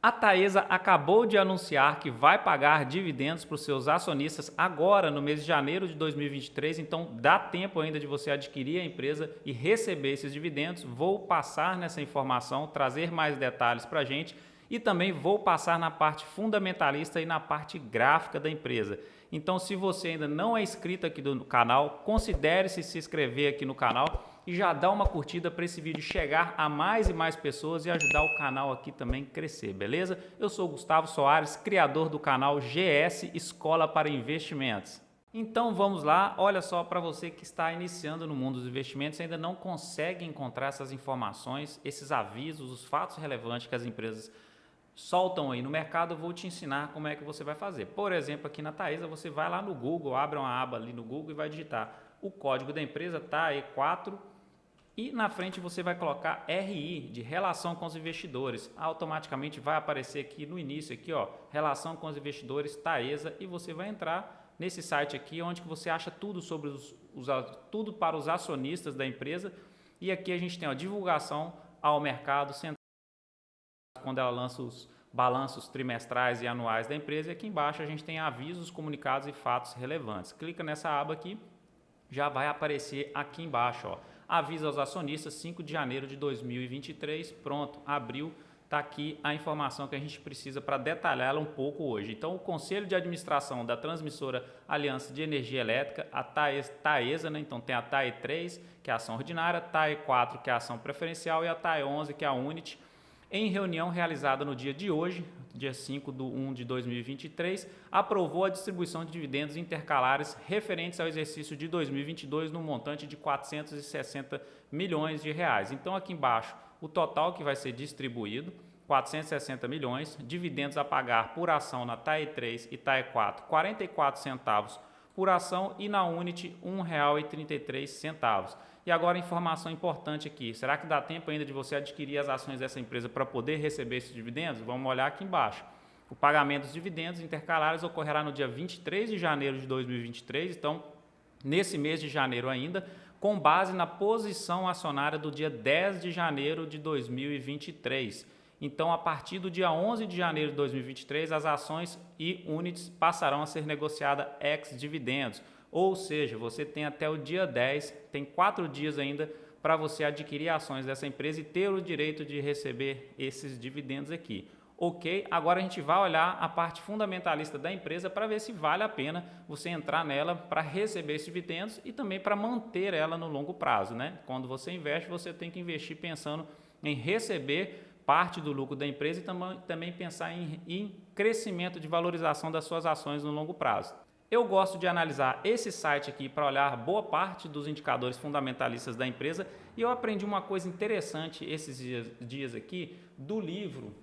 A Taesa acabou de anunciar que vai pagar dividendos para os seus acionistas agora no mês de janeiro de 2023, então dá tempo ainda de você adquirir a empresa e receber esses dividendos. Vou passar nessa informação, trazer mais detalhes para a gente e também vou passar na parte fundamentalista e na parte gráfica da empresa. Então, se você ainda não é inscrito aqui no canal, considere se inscrever aqui no canal e já dá uma curtida para esse vídeo chegar a mais e mais pessoas e ajudar o canal aqui também a crescer, beleza? Eu sou o Gustavo Soares, criador do canal GS Escola para Investimentos. Então vamos lá, olha só, para você que está iniciando no mundo dos investimentos e ainda não consegue encontrar essas informações, esses avisos, os fatos relevantes que as empresas soltam aí no mercado, eu vou te ensinar como é que você vai fazer. Por exemplo, aqui na Taesa, você vai lá no Google, abre uma aba ali no Google e vai digitar o código da empresa, TAE4, e na frente você vai colocar RI, de relação com os investidores. Automaticamente vai aparecer aqui no início, aqui, ó, relação com os investidores, Taesa, e você vai entrar nesse site aqui, onde você acha tudo sobre tudo para os acionistas da empresa. E aqui a gente tem a divulgação ao mercado central, quando ela lança os balanços trimestrais e anuais da empresa, e aqui embaixo a gente tem avisos, comunicados e fatos relevantes. Clica nessa aba aqui, já vai aparecer aqui embaixo, ó, aviso aos acionistas, 5 de janeiro de 2023, pronto, abriu, está aqui a informação que a gente precisa para detalhá-la um pouco hoje. Então, o Conselho de Administração da Transmissora Aliança de Energia Elétrica, a Taesa, né? Então tem a TAE3, que é a ação ordinária, a TAE4, que é a ação preferencial, e a TAE11, que é a Unity. Em reunião realizada no dia de hoje, dia 5/1 de 2023, aprovou a distribuição de dividendos intercalares referentes ao exercício de 2022 no montante de 460 milhões de reais. Então, aqui embaixo, o total que vai ser distribuído, 460 milhões, dividendos a pagar por ação na TAE3 e TAE4, 44 centavos por ação, e na Unity, R$ 1,33. E agora, informação importante aqui, será que dá tempo ainda de você adquirir as ações dessa empresa para poder receber esses dividendos? Vamos olhar aqui embaixo. O pagamento dos dividendos intercalares ocorrerá no dia 23 de janeiro de 2023, então, nesse mês de janeiro ainda, com base na posição acionária do dia 10 de janeiro de 2023. Então, a partir do dia 11 de janeiro de 2023, as ações e units passarão a ser negociadas ex-dividendos. Ou seja, você tem até o dia 10, tem 4 dias ainda para você adquirir ações dessa empresa e ter o direito de receber esses dividendos aqui. Ok, agora a gente vai olhar a parte fundamentalista da empresa para ver se vale a pena você entrar nela para receber esses dividendos e também para manter ela no longo prazo, né? Quando você investe, você tem que investir pensando em receber parte do lucro da empresa e também pensar em crescimento de valorização das suas ações no longo prazo. Eu gosto de analisar esse site aqui para olhar boa parte dos indicadores fundamentalistas da empresa, e eu aprendi uma coisa interessante esses dias aqui do livro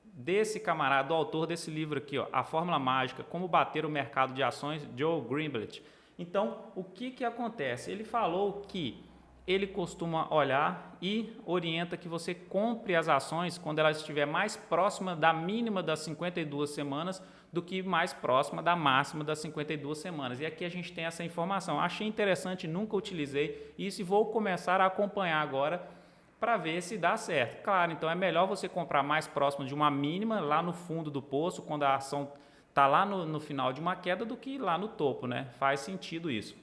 desse camarada, do autor desse livro aqui, ó, A Fórmula Mágica, Como Bater o Mercado de Ações, Joe Greenblatt. Então, o que acontece? Ele falou que ele costuma olhar e orienta que você compre as ações quando ela estiver mais próxima da mínima das 52 semanas do que mais próxima da máxima das 52 semanas. E aqui a gente tem essa informação. Achei interessante, nunca utilizei isso e vou começar a acompanhar agora para ver se dá certo. Claro, então é melhor você comprar mais próximo de uma mínima, lá no fundo do poço, quando a ação está lá no final de uma queda, do que lá no topo, né? Faz sentido isso.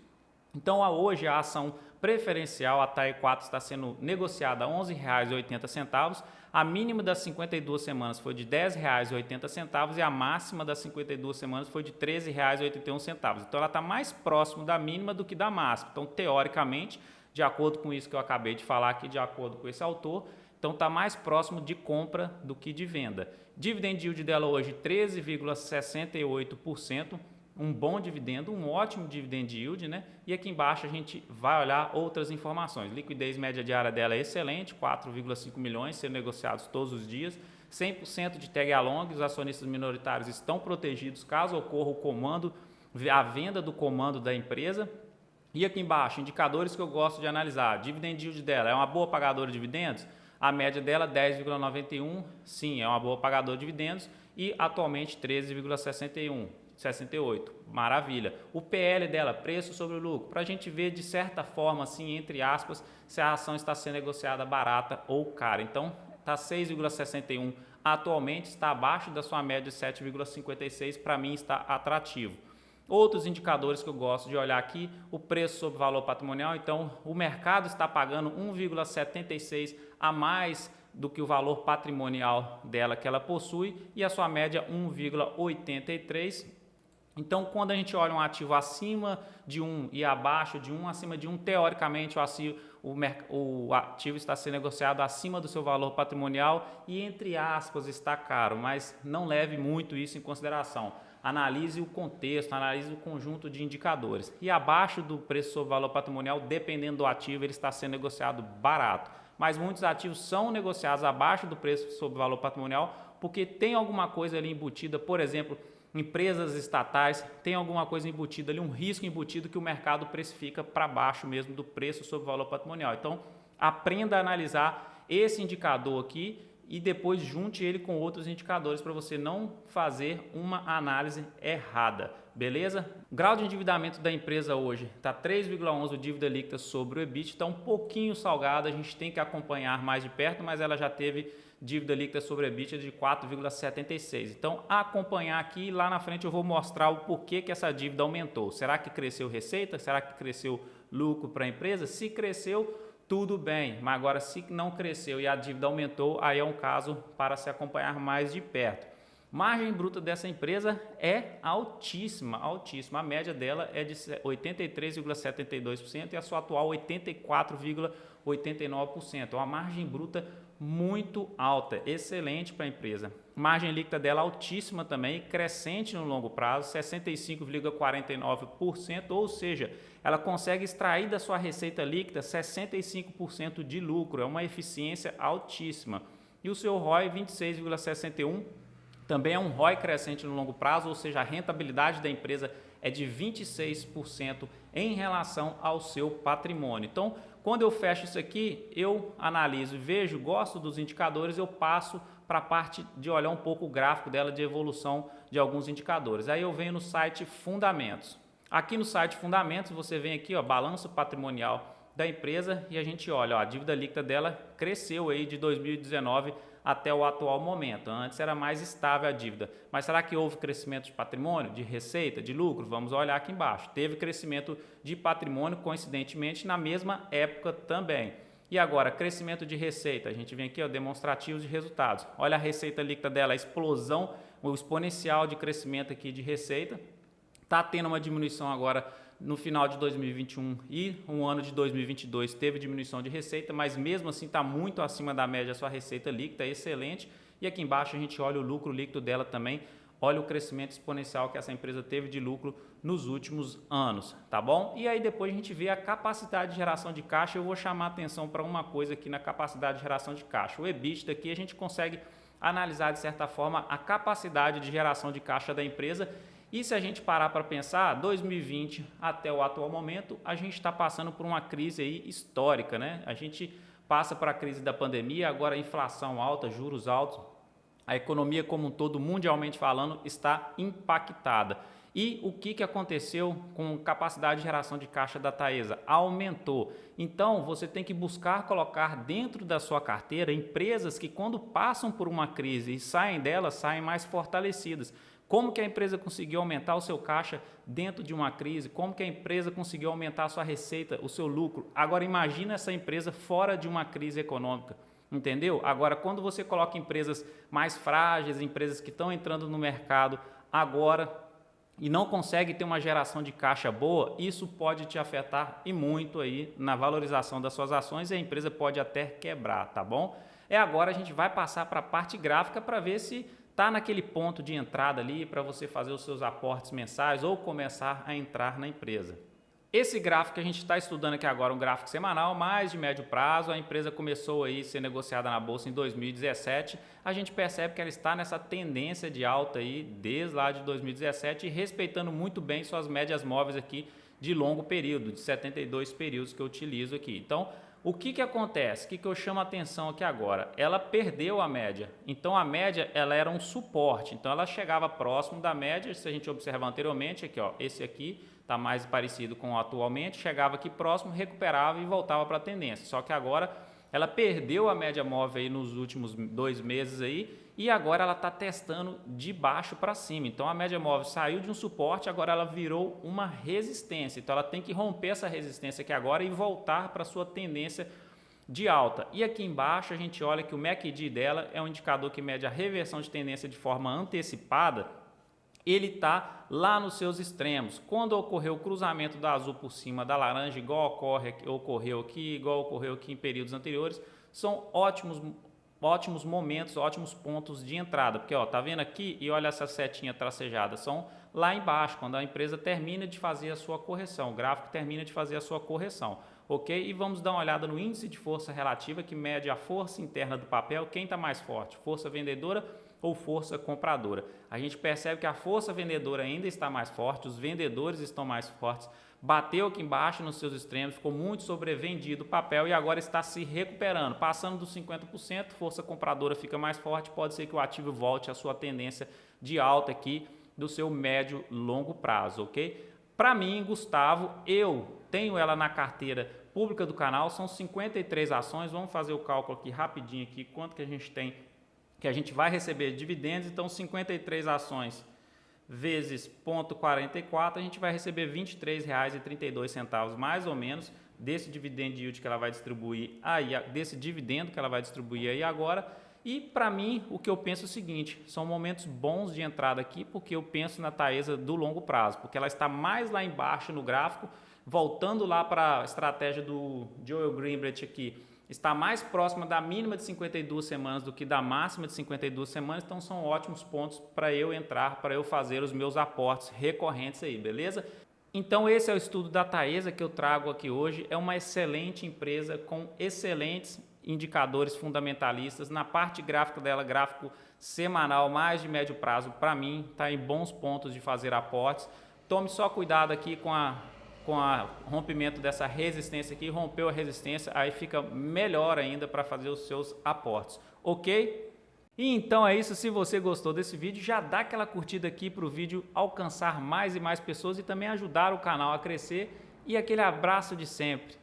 Então, hoje a ação preferencial, a TAE4, está sendo negociada a R$ 11,80. A mínima das 52 semanas foi de R$ 10,80 e a máxima das 52 semanas foi de R$ 13,81. Então, ela está mais próximo da mínima do que da máxima. Então, teoricamente, de acordo com isso que eu acabei de falar aqui, de acordo com esse autor, então está mais próximo de compra do que de venda. Dividend yield dela hoje 13,68%. Um bom dividendo, um ótimo dividend yield, né? E aqui embaixo a gente vai olhar outras informações. Liquidez média diária dela é excelente, 4,5 milhões sendo negociados todos os dias. 100% de tag along, os acionistas minoritários estão protegidos caso ocorra o comando, a venda do comando da empresa. E aqui embaixo, indicadores que eu gosto de analisar. Dividend yield dela é uma boa pagadora de dividendos? A média dela 10,91, sim, é uma boa pagadora de dividendos, e atualmente 13,68, maravilha. O PL dela, preço sobre o lucro, para a gente ver de certa forma, assim, entre aspas, se a ação está sendo negociada barata ou cara. Então, está 6,61 atualmente, está abaixo da sua média de 7,56, para mim está atrativo. Outros indicadores que eu gosto de olhar aqui, o preço sobre valor patrimonial, então o mercado está pagando 1,76 a mais do que o valor patrimonial dela que ela possui e a sua média 1,83. Então, quando a gente olha um ativo acima de 1 e abaixo de 1, acima de 1, teoricamente o ativo está sendo negociado acima do seu valor patrimonial e, entre aspas, está caro, mas não leve muito isso em consideração. Analise o contexto, analise o conjunto de indicadores. E abaixo do preço sobre valor patrimonial, dependendo do ativo, ele está sendo negociado barato. Mas muitos ativos são negociados abaixo do preço sobre valor patrimonial porque tem alguma coisa ali embutida, por exemplo, empresas estatais, tem alguma coisa embutida ali, um risco embutido que o mercado precifica para baixo mesmo do preço sobre valor patrimonial. Então, aprenda a analisar esse indicador aqui e depois junte ele com outros indicadores para você não fazer uma análise errada, beleza? O grau de endividamento da empresa hoje está 3,11 o dívida líquida sobre o EBIT, está um pouquinho salgado, a gente tem que acompanhar mais de perto, mas ela já teve dívida líquida sobre EBITDA de 4,76. Então, acompanhar aqui, lá na frente eu vou mostrar o porquê que essa dívida aumentou. Será que cresceu receita? Será que cresceu lucro para a empresa? Se cresceu, tudo bem, mas agora se não cresceu e a dívida aumentou, aí é um caso para se acompanhar mais de perto. Margem bruta dessa empresa é altíssima, altíssima. A média dela é de 83,72% e a sua atual 84,89%. É uma margem bruta muito alta, excelente para a empresa. Margem líquida dela altíssima também, crescente no longo prazo, 65,49%, ou seja, ela consegue extrair da sua receita líquida 65% de lucro, é uma eficiência altíssima. E o seu ROI 26,61%, também é um ROI crescente no longo prazo, ou seja, a rentabilidade da empresa é de 26% em relação ao seu patrimônio. Então, quando eu fecho isso aqui, eu analiso, vejo, gosto dos indicadores, eu passo para a parte de olhar um pouco o gráfico dela de evolução de alguns indicadores. Aí eu venho no site Fundamentos. Aqui no site Fundamentos, você vem aqui, ó, balanço patrimonial da empresa e a gente olha, ó, a dívida líquida dela cresceu aí de 2019 até o atual momento. Antes era mais estável a dívida. Mas será que houve crescimento de patrimônio, de receita, de lucro? Vamos olhar aqui embaixo. Teve crescimento de patrimônio, coincidentemente, na mesma época também. E agora, crescimento de receita. A gente vem aqui, ó, demonstrativos de resultados. Olha a receita líquida dela, a explosão, o exponencial de crescimento aqui de receita. Está tendo uma diminuição agora no final de 2021 e um ano de 2022 teve diminuição de receita, mas mesmo assim está muito acima da média a sua receita líquida, é excelente. E aqui embaixo a gente olha o lucro líquido dela também, olha o crescimento exponencial que essa empresa teve de lucro nos últimos anos, tá bom? E aí depois a gente vê a capacidade de geração de caixa. Eu vou chamar a atenção para uma coisa aqui na capacidade de geração de caixa. O EBITDA aqui a gente consegue analisar de certa forma a capacidade de geração de caixa da empresa. E se a gente parar para pensar, 2020 até o atual momento, a gente está passando por uma crise aí histórica, né? A gente passa para a crise da pandemia, agora a inflação alta, juros altos, a economia como um todo, mundialmente falando, está impactada. E o que aconteceu com a capacidade de geração de caixa da Taesa? Aumentou. Então, você tem que buscar colocar dentro da sua carteira empresas que, quando passam por uma crise e saem dela, saem mais fortalecidas. Como que a empresa conseguiu aumentar o seu caixa dentro de uma crise? Como que a empresa conseguiu aumentar a sua receita, o seu lucro? Agora imagina essa empresa fora de uma crise econômica, entendeu? Agora, quando você coloca empresas mais frágeis, empresas que estão entrando no mercado agora e não consegue ter uma geração de caixa boa, isso pode te afetar e muito aí na valorização das suas ações e a empresa pode até quebrar, tá bom? Agora a gente vai passar para a parte gráfica para ver se está naquele ponto de entrada ali para você fazer os seus aportes mensais ou começar a entrar na empresa. Esse gráfico que a gente está estudando aqui agora, um gráfico semanal, mais de médio prazo, a empresa começou aí a ser negociada na Bolsa em 2017, a gente percebe que ela está nessa tendência de alta aí desde lá de 2017 e respeitando muito bem suas médias móveis aqui de longo período, de 72 períodos que eu utilizo aqui. Então, o que acontece? O que eu chamo a atenção aqui agora? Ela perdeu a média. Então, a média ela era um suporte. Então, ela chegava próximo da média. Se a gente observar anteriormente, aqui, ó, esse aqui está mais parecido com o atualmente. Chegava aqui próximo, recuperava e voltava para a tendência. Só que agora ela perdeu a média móvel aí nos últimos 2 meses aí e agora ela está testando de baixo para cima. Então a média móvel saiu de um suporte, agora ela virou uma resistência. Então ela tem que romper essa resistência aqui agora e voltar para a sua tendência de alta. E aqui embaixo a gente olha que o MACD dela é um indicador que mede a reversão de tendência de forma antecipada. Ele está lá nos seus extremos. Quando ocorreu o cruzamento da azul por cima da laranja, igual ocorreu aqui em períodos anteriores, são ótimos momentos, ótimos pontos de entrada. Porque, ó, tá vendo aqui e olha essa setinha tracejada, são lá embaixo, quando a empresa termina de fazer a sua correção, o gráfico termina de fazer a sua correção. Ok? E vamos dar uma olhada no índice de força relativa, que mede a força interna do papel. Quem está mais forte? Força vendedora ou força compradora? A gente percebe que a força vendedora ainda está mais forte, os vendedores estão mais fortes, bateu aqui embaixo nos seus extremos, ficou muito sobrevendido o papel e agora está se recuperando, passando dos 50%, força compradora fica mais forte, pode ser que o ativo volte à sua tendência de alta aqui do seu médio longo prazo, ok? Para mim, Gustavo, eu tenho ela na carteira pública do canal, são 53 ações, vamos fazer o cálculo aqui rapidinho aqui, quanto que a gente tem, que a gente vai receber de dividendos. Então 53 ações vezes 0,44, a gente vai receber R$ 23,32 mais ou menos desse dividend yield que ela vai distribuir aí, desse dividendo que ela vai distribuir aí agora. E para mim, o que eu penso é o seguinte, são momentos bons de entrada aqui, porque eu penso na Taesa do longo prazo, porque ela está mais lá embaixo no gráfico, voltando lá para a estratégia do Joel Greenblatt aqui, está mais próxima da mínima de 52 semanas do que da máxima de 52 semanas, então são ótimos pontos para eu entrar, para eu fazer os meus aportes recorrentes aí, beleza? Então esse é o estudo da Taesa que eu trago aqui hoje, é uma excelente empresa com excelentes indicadores fundamentalistas. Na parte gráfica dela, gráfico semanal, mais de médio prazo, para mim, está em bons pontos de fazer aportes. Tome só cuidado aqui com o rompimento dessa resistência aqui, rompeu a resistência, aí fica melhor ainda para fazer os seus aportes, ok? E então é isso, se você gostou desse vídeo, já dá aquela curtida aqui para o vídeo alcançar mais e mais pessoas e também ajudar o canal a crescer. E aquele abraço de sempre.